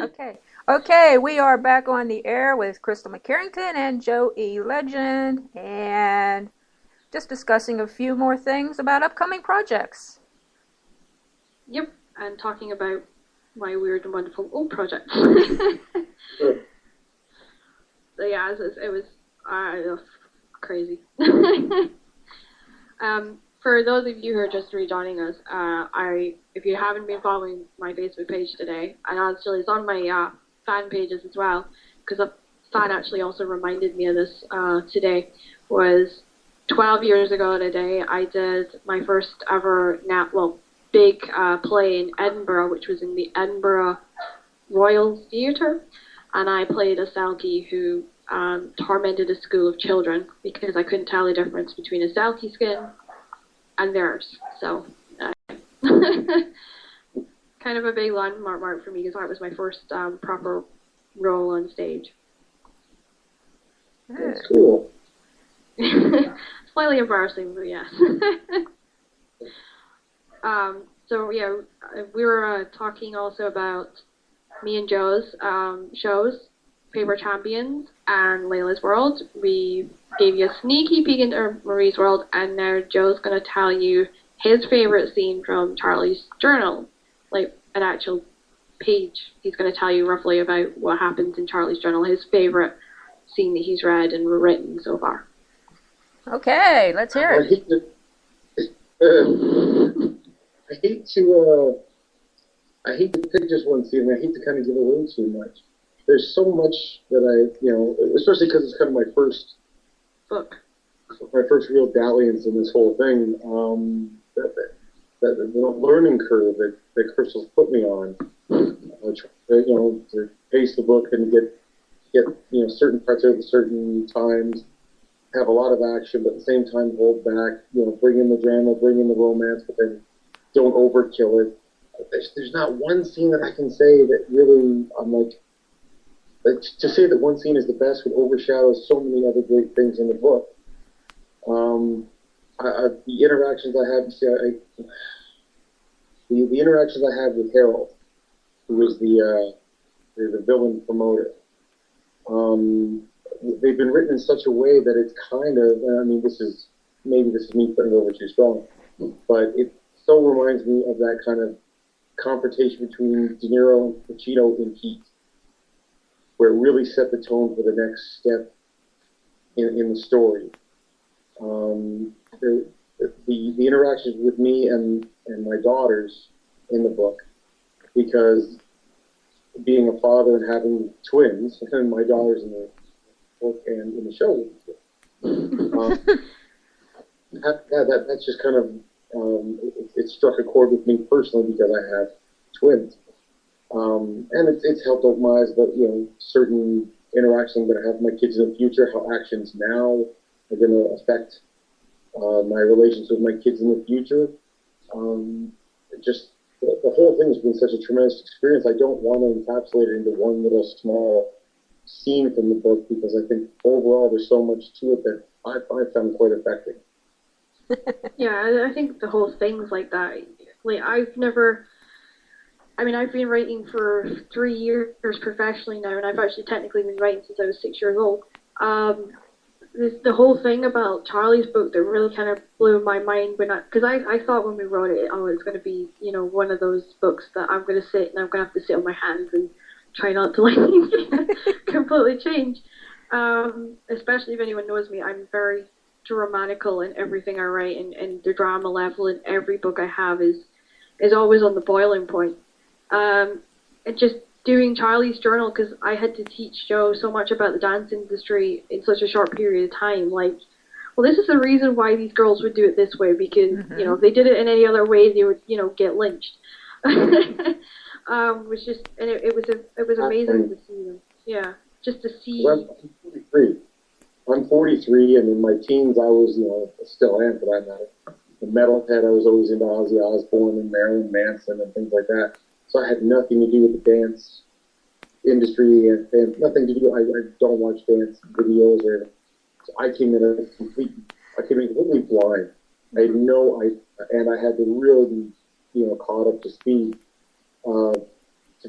Okay, we are back on the air with Kristal McKerrington and Joe E. Legend, and just discussing a few more things about upcoming projects. Yep, and talking about my weird and wonderful old project. Sure. So yeah, it was crazy. For those of you who are just rejoining us, if you haven't been following my Facebook page today, and actually it's on my fan pages as well, because a fan actually also reminded me of this today, was 12 years ago today, I did my first ever big play in Edinburgh, which was in the Edinburgh Royal Theatre, and I played a Selkie who tormented a school of children because I couldn't tell the difference between a Selkie skin and theirs. So, kind of a big landmark for me because that was my first proper role on stage. That's cool. Slightly embarrassing, but yes. So yeah, we were talking also about me and Joe's shows, Paper Champions and Layla's World. We gave you a sneaky peek into Marie's world, and now Joe's going to tell you his favorite scene from Charlie's journal, like an actual page. He's going to tell you roughly about what happens in Charlie's journal, his favorite scene that he's read and written so far. Okay, let's hear it. I hate to pick just one scene. I hate to kind of give away too much. There's so much that especially because it's kind of my first book, my first real dalliance in this whole thing. The learning curve that Kristal's put me on, to pace the book and get certain parts of it at certain times, have a lot of action, but at the same time hold back. Bring in the drama, bring in the romance, but then don't overkill it. There's not one scene that I can say that really I'm like to say that one scene is the best would overshadow so many other great things in the book. The interactions I had, the interactions I had with Harold, who was the villain promoter. They've been written in such a way that it's kind of, this is me putting it over too strong, but it so reminds me of that kind of confrontation between De Niro and Pacino in Heat, where it really set the tone for the next step in the story. The interactions with me and my daughters in the book, because being a father and having twins, and my daughters in the book and in the show, that's just kind of it struck a chord with me personally because I have twins, and it's helped open my eyes about certain interactions that I have with my kids in the future, how actions now are going to affect my relations with my kids in the future. Just the whole thing has been such a tremendous experience. I don't want to encapsulate it into one little small scene from the book because I think overall there's so much to it that I found quite effective. Yeah, I think the whole thing's like that. Like I've been writing for 3 years professionally now, and I've actually technically been writing since I was 6 years old. The whole thing about Charlie's book that really kind of blew my mind because I thought when we wrote it, it's going to be one of those books that I'm going to sit and I'm going to have to sit on my hands and try not to completely change. Especially if anyone knows me, I'm very dramatical in everything I write, and the drama level in every book I have is always on the boiling point. And just doing Charlie's journal, because I had to teach Joe so much about the dance industry in such a short period of time. Like, well, this is the reason why these girls would do it this way, because if they did it in any other way, they would get lynched. It was amazing to see them. Yeah, just to see. Well, I'm 43, and in my teens, I was, still am for that matter, the metalhead. I was always into Ozzy Osbourne and Marilyn Manson and things like that. So I had nothing to do with the dance industry and nothing to do. I don't watch dance videos or. So I came in completely blind. I had and I had to really be, caught up to speed.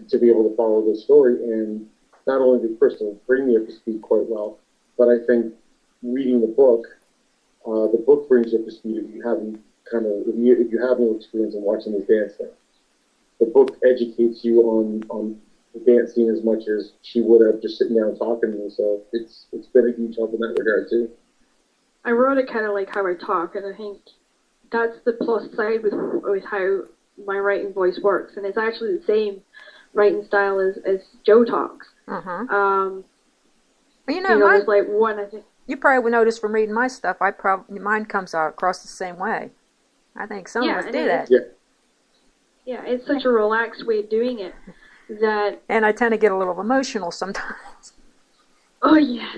to be able to follow the story. And not only did Kristal bring me up to speed quite well, but I think reading the book brings you up to speed if you haven't if you have no experience in watching this dance thing. The book educates you on the dance scene as much as she would have just sitting down talking to me. So it's been a huge help in that regard too. I wrote it kind of like how I talk, and I think that's the plus side with how my writing voice works, and it's actually the same writing style as Joe talks. Uh-huh. Well, mine, there's like one, I think. You probably would notice from reading my stuff, mine comes out across the same way. I think some of us do that. Yeah, it's such a relaxed way of doing it that... And I tend to get a little emotional sometimes. Oh, yeah.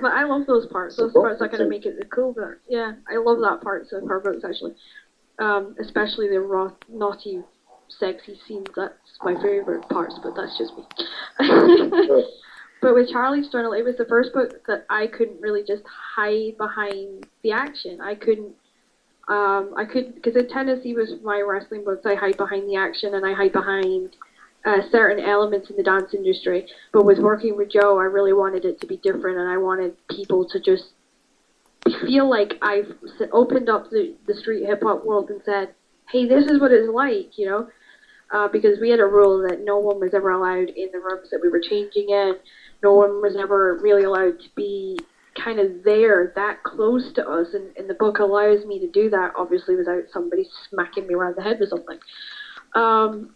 But I love those parts. Those parts are going to make it cool. But yeah, I love that parts of her books, actually. Especially the raw, naughty, sexy scenes. That's my favorite parts, but that's just me. But with Charlie's Journal, it was the first book that I couldn't really just hide behind the action. I couldn't, because the tendency was my wrestling books, I hide behind the action and I hide behind certain elements in the dance industry. But with working with Joe, I really wanted it to be different, and I wanted people to just feel like I've opened up the street hip-hop world and said, hey, this is what it's like, because we had a rule that no one was ever allowed in the rooms that we were changing in. No one was ever really allowed to be kind of there, that close to us, and the book allows me to do that, obviously, without somebody smacking me around the head with something. And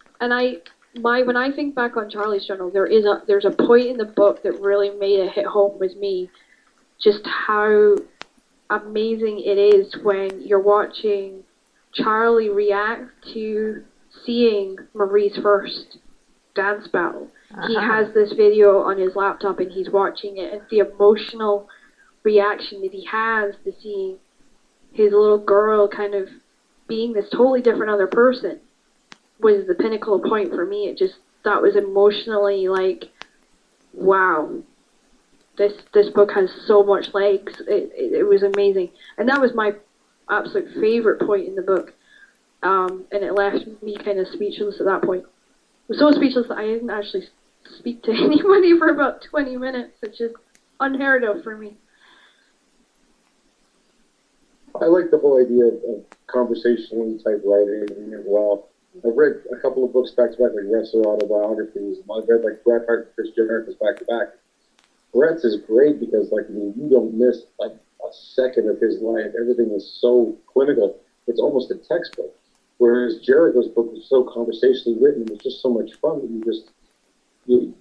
when I think back on Charlie's Journal, there's a point in the book that really made it hit home with me, just how amazing it is when you're watching Charlie react to seeing Marie's first dance battle. Uh-huh. He has this video on his laptop and he's watching it, and the emotional reaction that he has to seeing his little girl kind of being this totally different other person was the pinnacle point for me. That was emotionally like, wow, this book has so much legs. It was amazing. And that was my absolute favorite point in the book. And it left me kind of speechless at that point. I was so speechless that I didn't actually speak to anybody for about 20 minutes, which is unheard of for me. I like the whole idea of conversational type writing as well. I've read a couple of books back to back, like wrestler autobiographies. I've read like Bret Hart and Chris Jericho's back to back. Bret's is great because you don't miss like a second of his life. Everything is so clinical. It's almost a textbook. Whereas Jericho's book was so conversationally written, it was just so much fun that you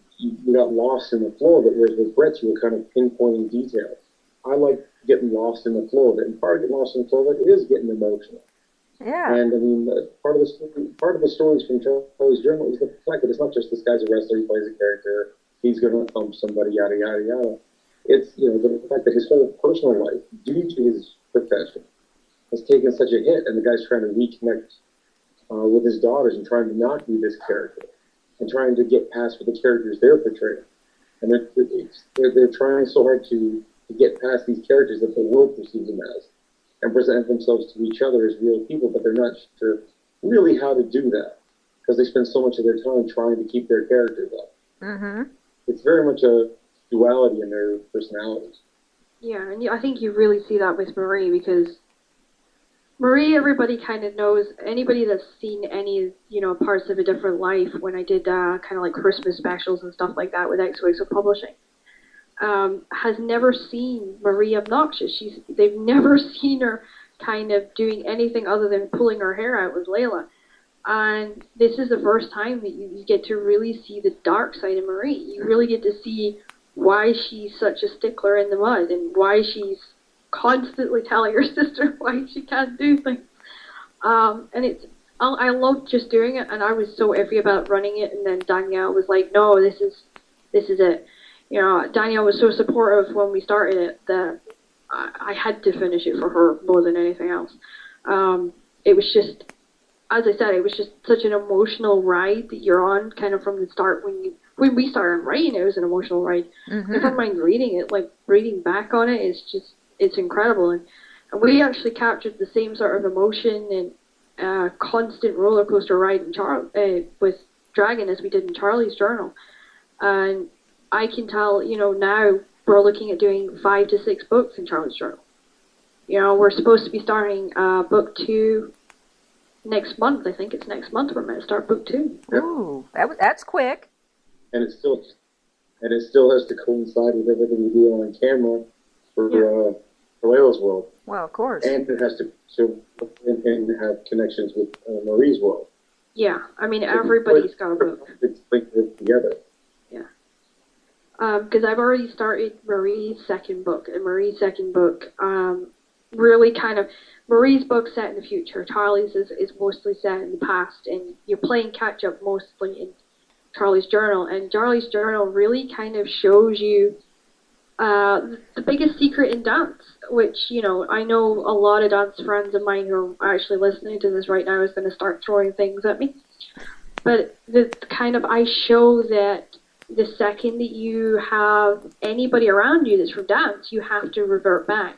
got lost in the flow of it. Whereas with Bret's, you were kind of pinpointing details. I like getting lost in the flow of it, and part of getting lost in the flow of it is getting emotional. Yeah. And I mean, part of the stories from Charlie's Journal is the fact that it's not just this guy's a wrestler, he plays a character, he's going to thump somebody, yada yada yada. It's the fact that his whole personal life, due to his profession, has taken such a hit, and the guy's trying to reconnect with his daughters and trying to not be this character, and trying to get past what the characters they're portraying, and they're trying so hard to get past these characters that the world perceives them as, and present themselves to each other as real people, but they're not sure really how to do that because they spend so much of their time trying to keep their characters up. Mm-hmm. It's very much a duality in their personalities. Yeah, and I think you really see that with Marie, because Marie, everybody kind of knows, anybody that's seen any, parts of A Different Life, when I did kind of like Christmas specials and stuff like that with XOXO Publishing, has never seen Marie obnoxious. They've never seen her kind of doing anything other than pulling her hair out with Layla. And this is the first time that you get to really see the dark side of Marie. You really get to see why she's such a stickler in the mud, and why she's constantly telling her sister why she can't do things. And I loved just doing it, and I was so iffy about running it, and then Danielle was like, no, this is it. Danielle was so supportive when we started it that I had to finish it for her more than anything else. It was just, as I said, it was just such an emotional ride that you're on kind of from the start. When we started writing, it was an emotional ride. Mm-hmm. Never mind reading it, like reading back on it, it's incredible. And we actually captured the same sort of emotion and constant roller coaster ride with dragon as we did in Charlie's journal. And I can tell, now we're looking at doing 5 to 6 books in Charlie's journal. We're supposed to be starting book 2 next month. I think it's next month we're going to start book 2. Ooh, that's quick. And it still has to coincide with everything we do on camera for Layla's world. Well, of course. And it has to and have connections with Marie's world. Yeah, I mean, everybody's got a book. It's linked together. Yeah. Because I've already started Marie's second book, and Marie's second book really kind of, Marie's book's set in the future. Charlie's is mostly set in the past, and you're playing catch-up mostly in Charlie's journal. And Charlie's journal really kind of shows you the biggest secret in dance, which, I know a lot of dance friends of mine who are actually listening to this right now is going to start throwing things at me. But I show that the second that you have anybody around you that's from dance, you have to revert back.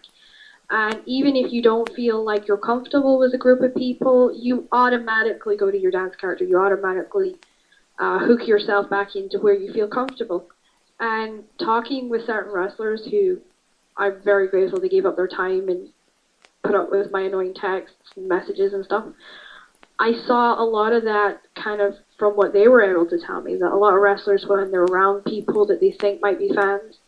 And even if you don't feel like you're comfortable with a group of people, you automatically go to your dance character. You automatically hook yourself back into where you feel comfortable. And talking with certain wrestlers who I'm very grateful they gave up their time and put up with my annoying texts and messages and stuff, I saw a lot of that kind of from what they were able to tell me, that a lot of wrestlers, when they're around people that they think might be fans,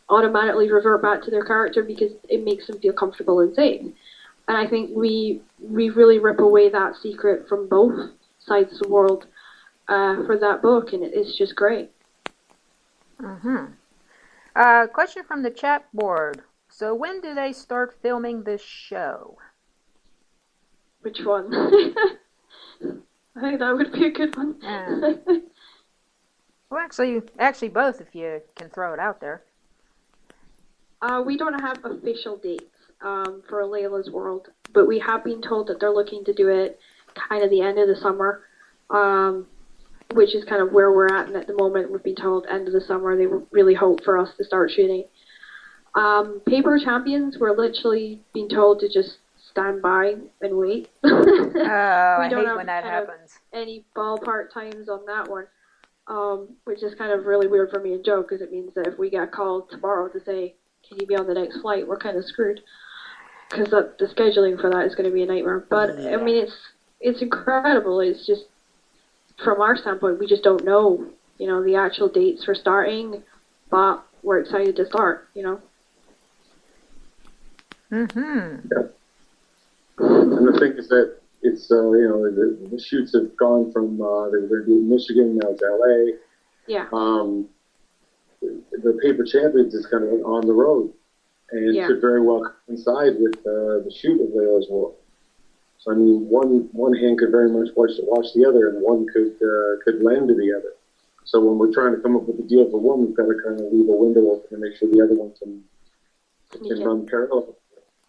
automatically revert back to their character because it makes them feel comfortable and safe. And I think we really rip away that secret from both sides of the world for that book, and it's just great. Question from the chat board. So when do they start filming this show? Which one? I think that would be a good one. Well, actually both, if you can throw it out there. We don't have official dates for Layla's World, but we have been told that they're looking to do it kind of the end of the summer, which is kind of where we're at. And at the moment, we've been told end of the summer. They really hope for us to start shooting. Paper Champions, we're literally being told to just stand by and wait. I hate when that happens. Any ballpark times on that one, which is kind of really weird for me and Joe, because it means that if we get called tomorrow to say, can you be on the next flight, we're kind of screwed, because the scheduling for that is going to be a nightmare. But I mean, it's incredible. It's just, from our standpoint, we just don't know, the actual dates for starting, but we're excited to start, Yeah. And the thing is that it's, the shoots have gone from, they're doing Michigan, now it's LA. Yeah. The Paper Champions is kind of on the road, and could very well coincide with the shoot of Layla's World. So I mean, one hand could very much watch the other, and one could lend to the other. So when we're trying to come up with a deal for one, we've got to kind of leave a window open to make sure the other one can run parallel.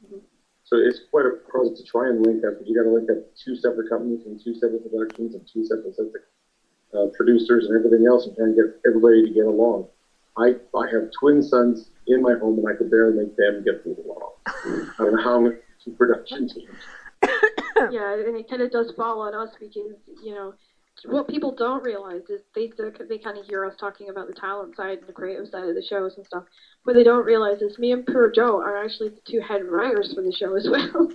Mm-hmm. So it's quite a process to try and link up, but you got to link up 2 separate companies and 2 separate productions and 2 separate sets of producers and everything else, and try and get everybody to get along. I have twin sons in my home, and I could barely make them get along. I don't know how many production teams. Yeah, and it kind of does fall on us because, what people don't realize is they kind of hear us talking about the talent side and the creative side of the shows and stuff. What they don't realize is me and poor Joe are actually the 2 head writers for the show as well.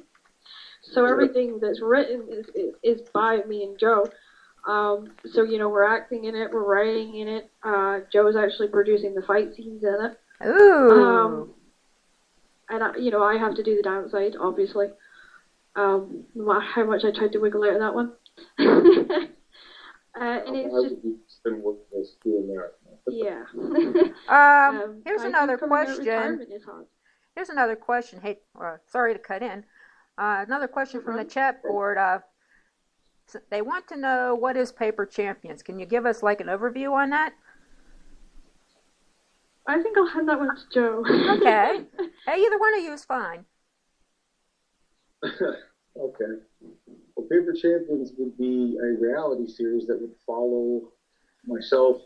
So everything that's written is by me and Joe. So, we're acting in it, we're writing in it. Joe's actually producing the fight scenes in it. Ooh. And, I have to do the dance side, obviously. No matter how much I tried to wiggle out of that one. And it's just been working as doing that. Yeah. Here's another question. Here's another question. Hey, sorry to cut in. Another question from the chat board. They want to know, what is Paper Champions? Can you give us like an overview on that? I think I'll hand that one to Joe. Okay. Hey, either one of you is fine. Okay. Well, Paper Champions would be a reality series that would follow myself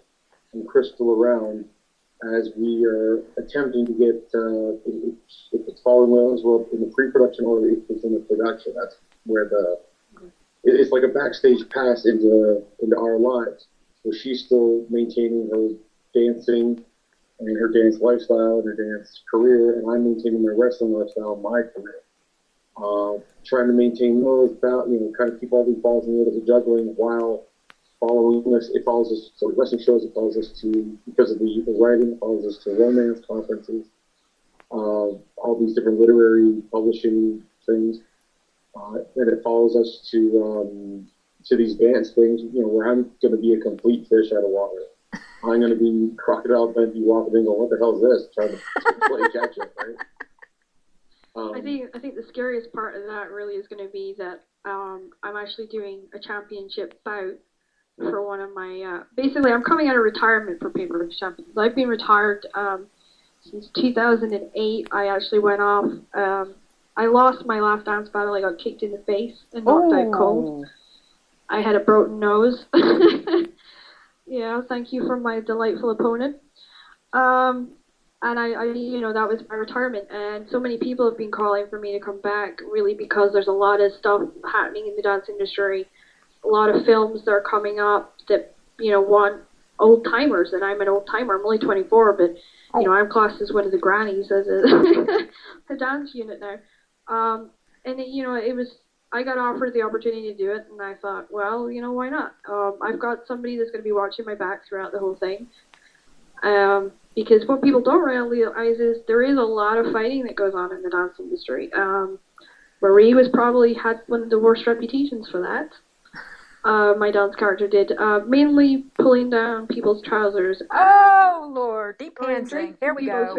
and Kristal around as we are attempting to get, if it's following well as well in the pre-production or if it's in the production. That's where it's like a backstage pass into our lives. where she's still maintaining her dancing and her dance lifestyle and her dance career, and I'm maintaining my wrestling lifestyle and my career. Trying to maintain those, kind of keep all these balls in the air that we're juggling while following us. It follows us to wrestling shows. It follows us to, because of the writing, it follows us to romance conferences, all these different literary publishing things, and it follows us to these dance things, where I'm going to be a complete fish out of water. I'm going to be Crocodile Dundee walking in going, what the hell is this? Trying to play catch up, right? I think the scariest part of that really is going to be that I'm actually doing a championship bout for one of my, basically I'm coming out of retirement for Paper Champions. I've been retired since 2008. I actually went off, I lost my last dance battle. I got kicked in the face and knocked out cold. I had a broken nose. Yeah, thank you for my delightful opponent. And I, that was my retirement. And so many people have been calling for me to come back, really, because there's a lot of stuff happening in the dance industry, a lot of films that are coming up that, want old timers. And I'm an old timer. I'm only 24, but, I'm classed as one of the grannies as a dance unit now. And, it was, I got offered the opportunity to do it, and I thought, well, why not? I've got somebody that's going to be watching my back throughout the whole thing. Because what people don't realize is there is a lot of fighting that goes on in the dance industry. Marie had one of the worst reputations for that. My dance character did, mainly pulling down people's trousers. Oh, Lord, deep pantsing. There we go.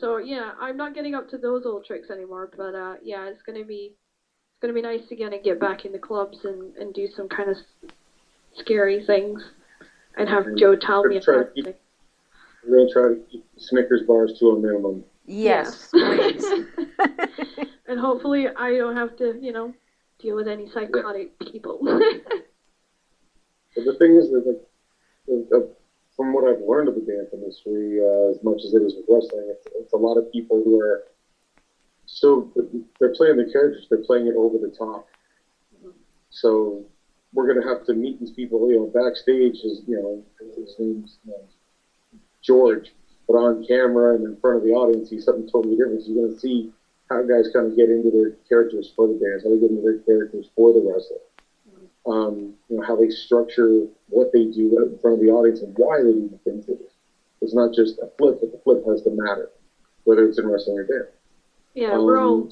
So yeah, I'm not getting up to those old tricks anymore, but yeah, it's gonna be nice again to get back in the clubs and do some kind of scary things and have Joe tell me about it. We're gonna try to keep Snickers bars to a minimum. Yes, please. And hopefully I don't have to, deal with any psychotic people. But the thing is that, from what I've learned of the dance industry, as much as it is with wrestling, it's a lot of people who are they're playing the characters, they're playing it over the top. Mm-hmm. So we're going to have to meet these people, backstage, his name's George, but on camera and in front of the audience, he's something totally different. So you're going to see how guys kind of get into their characters for the dance, how they get into their characters for the wrestling. How they structure what they do in front of the audience and why they do the things they do. It's not just a flip, but the flip has to matter, whether it's in wrestling or dance. Yeah, bro.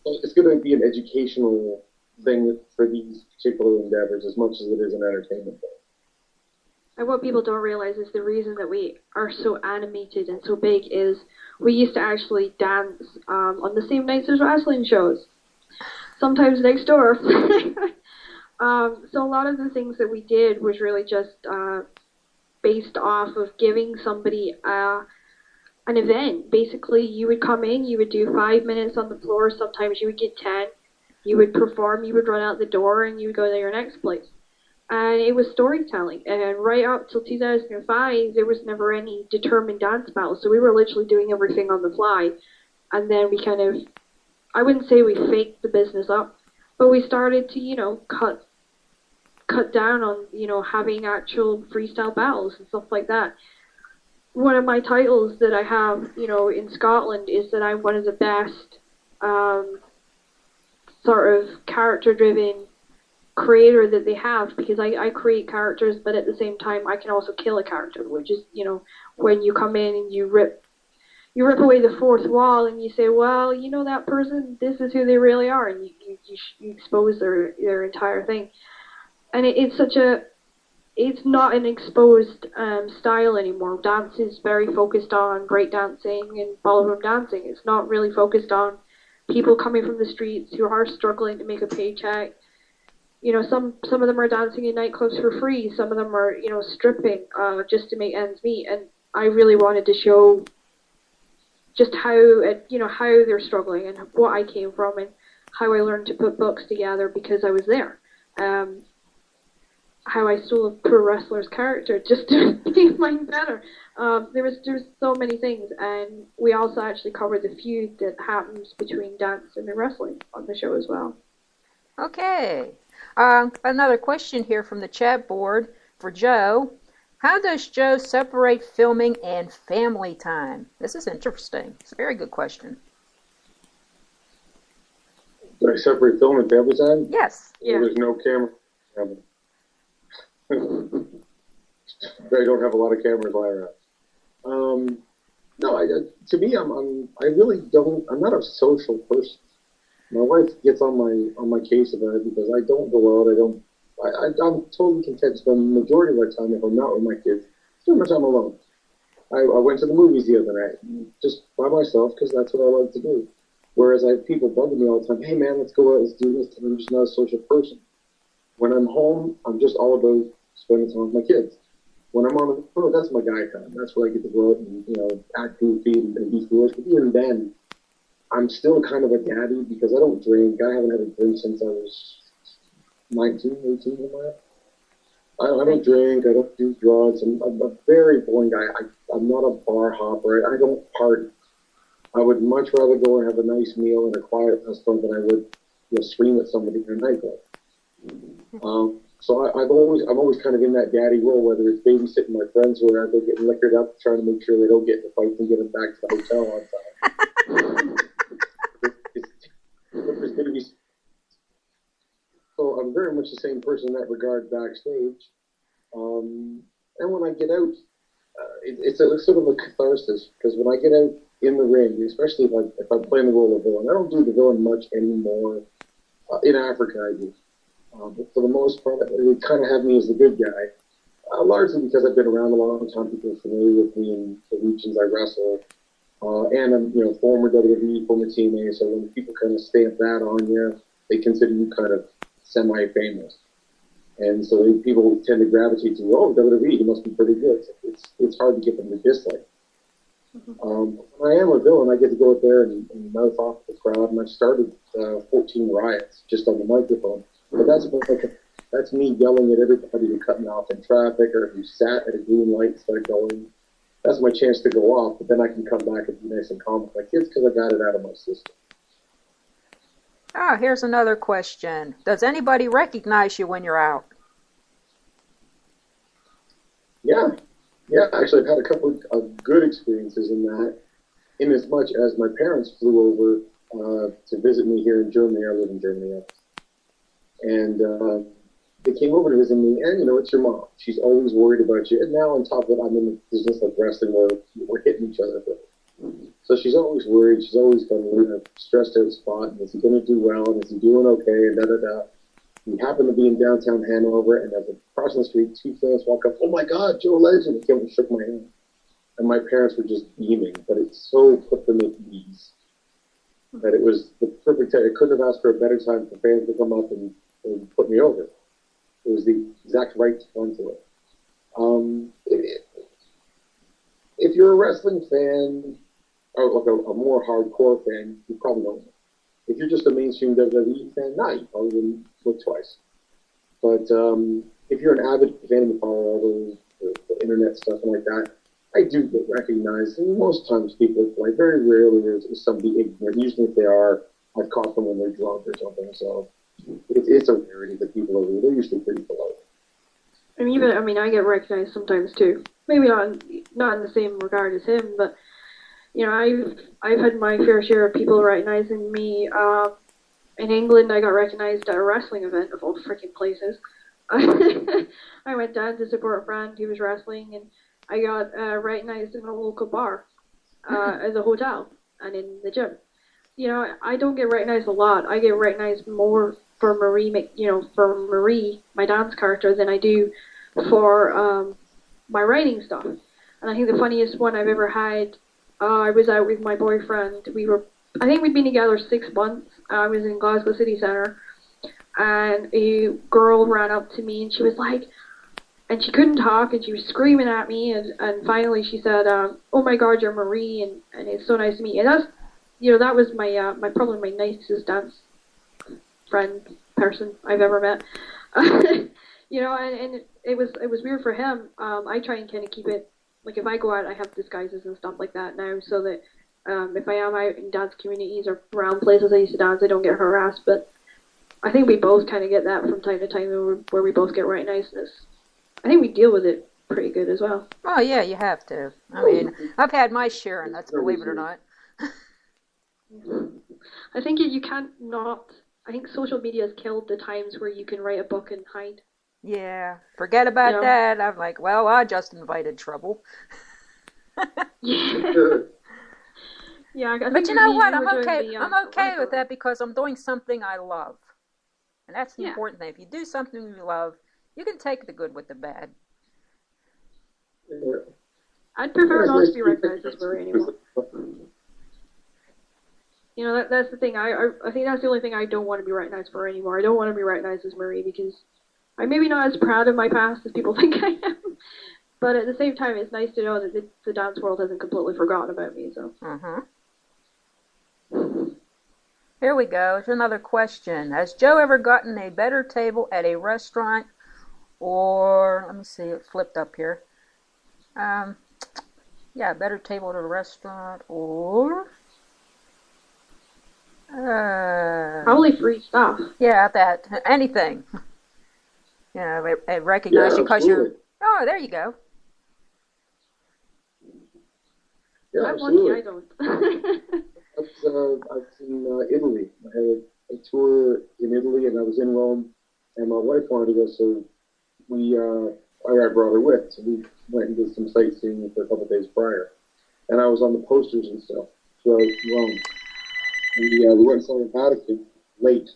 It's going to be an educational thing for these particular endeavors as much as it is an entertainment thing. And what people don't realize is the reason that we are so animated and so big is we used to actually dance on the same nights as wrestling shows, sometimes next door. So a lot of the things that we did was really just based off of giving somebody an event. Basically, you would come in, you would do 5 minutes on the floor, sometimes you would get 10, you would perform, you would run out the door, and you would go to your next place. And it was storytelling. And right up till 2005, there was never any determined dance battles, so we were literally doing everything on the fly. And then we kind of, I wouldn't say we faked the business up, but we started to, cut down on, having actual freestyle battles and stuff like that. One of my titles that I have, in Scotland is that I'm one of the best sort of character-driven creator that they have, because I create characters, but at the same time I can also kill a character, which is, when you come in and you rip away the fourth wall and you say, well, that person, this is who they really are, and you expose their entire thing. And it's not an exposed style anymore. Dance is very focused on break dancing and ballroom dancing. It's not really focused on people coming from the streets who are struggling to make a paycheck. Some of them are dancing in nightclubs for free. Some of them are, stripping just to make ends meet. And I really wanted to show just how they're struggling and what I came from and how I learned to put books together because I was there. How I stole a pro wrestler's character just to make mine better. There was so many things, and we also actually covered the feud that happens between dance and the wrestling on the show as well. Okay. Another question here from the chat board for Joe. How does Joe separate filming and family time? This is interesting. It's a very good question. Do I separate film and family time? Yes. Yeah. There's no camera. I don't have a lot of cameras lying around. No, to me, I really don't. I'm not a social person. My wife gets on my case about it because I don't go out. I'm totally content to spend the majority of my time, if I'm not with my kids, spend my time alone. I went to the movies the other night, just by myself, because that's what I like to do. Whereas I have people bugging me all the time, hey man, let's go out, let's do this, and I'm just not a social person. When I'm home, I'm just all about spending time with my kids. When I'm on the phone, that's my guy time. That's where I get to go out and, act goofy and be foolish. But even then, I'm still kind of a daddy because I don't drink. I haven't had a drink since I was 19, 18, I don't drink, I don't do drugs, I'm a very boring guy. I'm not a bar hopper, I don't party. I would much rather go and have a nice meal in a quiet restaurant than I would scream at somebody in a nightclub. So I'm always kind of in that daddy role, whether it's babysitting my friends who are out there getting liquored up, trying to make sure they don't get in a fight and get them back to the hotel on time. There's going to be. So I'm very much the same person in that regard backstage. And when I get out, it's sort of a catharsis, because when I get out in the ring, especially if I'm playing the role of villain, I don't do the villain much anymore. In Africa, I do. But for the most part, they kind of have me as the good guy, largely because I've been around a long time. People are familiar with me in the regions I wrestle. And I'm, former WWE, former TNA, so when people kind of stamp that on you, they consider you kind of semi-famous. And so people tend to gravitate to, WWE, he must be pretty good. It's hard to get them to dislike. When I am a villain, I get to go out there and mouth off the crowd, and I've started 14 riots just on the microphone. But that's me yelling at everybody who cut me off in traffic or who sat at a green light instead of going. That's my chance to go off, but then I can come back and be nice and calm with my kids because I got it out of my system. Here's another question. Does anybody recognize you when you're out? Yeah. Actually, I've had a couple of good experiences in that, in as much as my parents flew over to visit me here in Germany. I live in Germany. And they came over to visit me, and it's your mom. She's always worried about you. And now on top of it, I'm in a business like wrestling where we're hitting each other. So she's always worried. She's always got a stressed out spot. And is he going to do well? And is he doing okay? And da-da-da. We happened to be in downtown Hanover, and as I crossed the street, two fans walk up, oh my God, Joe Legend. He came and shook my hand. And my parents were just beaming, but it so put them at ease that it was the perfect time. I couldn't have asked for a better time for fans to come up and put me over. It was the exact right time to it. If you're a wrestling fan, or like a more hardcore fan, you probably don't. If you're just a mainstream WWE fan, you probably wouldn't look twice. But if you're an avid fan and follow all the internet stuff and like that, I do get recognized. And most times people are polite. Very rarely is somebody ignorant. Usually if they are, I've caught them when they're drunk or something. So it's a rarity that people are rude. They're usually pretty polite. And I get recognized sometimes too. Maybe not in the same regard as him, but I've had my fair share of people recognizing me. In England, I got recognized at a wrestling event of all freaking places. I went down to support a friend who was wrestling, and I got recognized in a local bar, at the hotel, and in the gym. I don't get recognized a lot. I get recognized more for Marie, my dance character, than I do for my writing stuff. And I think the funniest one I've ever had, I was out with my boyfriend. I think we'd been together 6 months. I was in Glasgow City Centre, and a girl ran up to me, and she was like, and she couldn't talk, and she was screaming at me, and finally she said, oh my God, you're Marie, and it's so nice to meet you. And that's, that was probably my nicest dance friend person I've ever met. And it was weird for him. I try and kind of keep it, like if I go out, I have disguises and stuff like that now, so that if I am out in dance communities or around places I used to dance, I don't get harassed. But I think we both kind of get that from time to time where we both get right niceness. I think we deal with it pretty good as well. Oh, yeah, you have to. I mean, I've had my share, and that's, believe it or not. I think you can't not... I think social media has killed the times where you can write a book and hide. Yeah, forget about that. I'm like, well, I just invited trouble. Yeah. Yeah, but you know what? I'm okay with that because I'm doing something I love. And that's the important thing. If you do something you love, you can take the good with the bad. I'd prefer not to be recognized as Marie anymore. You know, that's the thing. I think that's the only thing I don't want to be recognized for anymore. I don't want to be recognized as Marie because I'm maybe not as proud of my past as people think I am. But at the same time, it's nice to know that the dance world hasn't completely forgotten about me. So. Here we go. Here's another question. Has Joe ever gotten a better table at a restaurant or, let me see, it flipped up here. Yeah, better table at a restaurant or... probably free stuff. Yeah, that. Anything. You know, I recognize you because you're... Oh, there you go. Yeah, I'm lucky I don't. I was in Italy. I had a tour in Italy, and I was in Rome, and my wife wanted to go, so I brought her with. So we went and did some sightseeing for a couple of days prior. And I was on the posters and stuff throughout Rome. And we went to the Vatican late.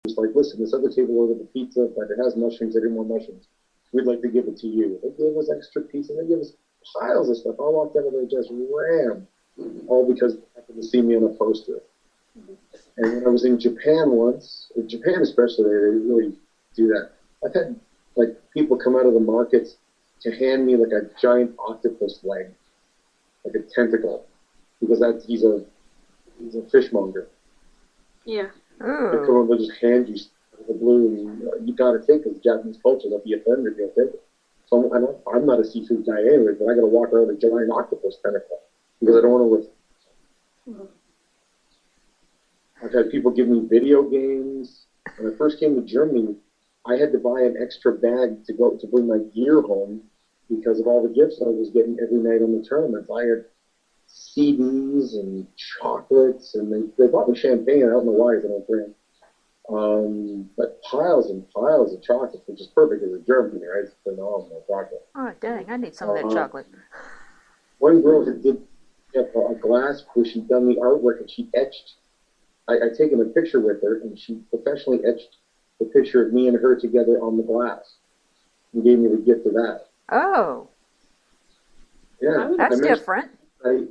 It's like, listen, this other table ordered the pizza, but it has mushrooms. They didn't want mushrooms. We'd like to give it to you. They gave us extra pizza. They gave us piles of stuff. I walked out of there just rammed, all because they happened to see me on a poster. And when I was in Japan once, in Japan especially, they really do that. I've had like people come out of the markets to hand me like a giant octopus leg, like a tentacle, because he's a fishmonger. Yeah. They come over and just hand you the blue, and you gotta take it. Japanese culture, they'll be offended if you don't take it. So I'm not a seafood guy anyway, but I gotta walk around with a giant octopus tentacle because I don't want to. I've had people give me video games. When I first came to Germany, I had to buy an extra bag to bring my gear home because of all the gifts I was getting every night on the tournaments. I had CDs and chocolates, and they bought me champagne. I don't know why, I don't drink. But piles and piles of chocolate, which is perfect because it's Germany, right? It's phenomenal chocolate. Oh, dang, I need some of that chocolate. One girl did a glass where she'd done the artwork and she etched. I'd taken a picture with her, and she professionally etched the picture of me and her together on the glass and gave me the gift of that. Oh. Yeah. That's different. I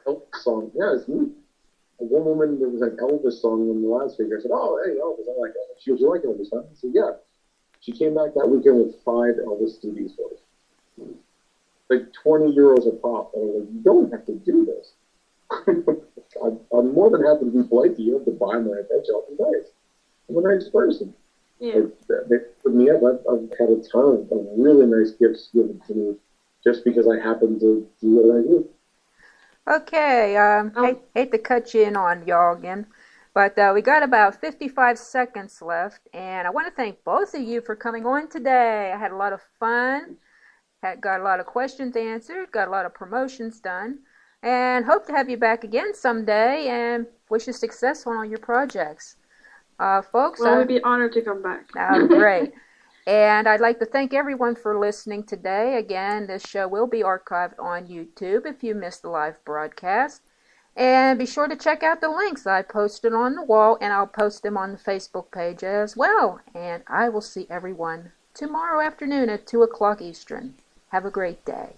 Elvis song. Yeah, it's neat. One woman, there was an Elvis song in the last figure. I said, "Oh, hey, Elvis, I like Elvis." She goes, "You like Elvis, huh?" I said, "Yeah." She came back that weekend with 5 Elvis CDs for us. Like 20 euros a pop. And I was like, "You don't have to do this." I'm more than happy to be polite to you. To buy my attention off the dice. I'm a nice person. Yeah. They put me up. I've had a ton of really nice gifts given to me just because I happen to do what I do. Okay, hate to cut you in on y'all again, but we got about 55 seconds left, and I want to thank both of you for coming on today. I had a lot of fun, got a lot of questions answered, got a lot of promotions done, and hope to have you back again someday, and wish you success on all your projects. Folks, well, we'd be honored to come back. Great. And I'd like to thank everyone for listening today. Again, this show will be archived on YouTube if you missed the live broadcast. And be sure to check out the links I posted on the wall, and I'll post them on the Facebook page as well. And I will see everyone tomorrow afternoon at 2 o'clock Eastern. Have a great day.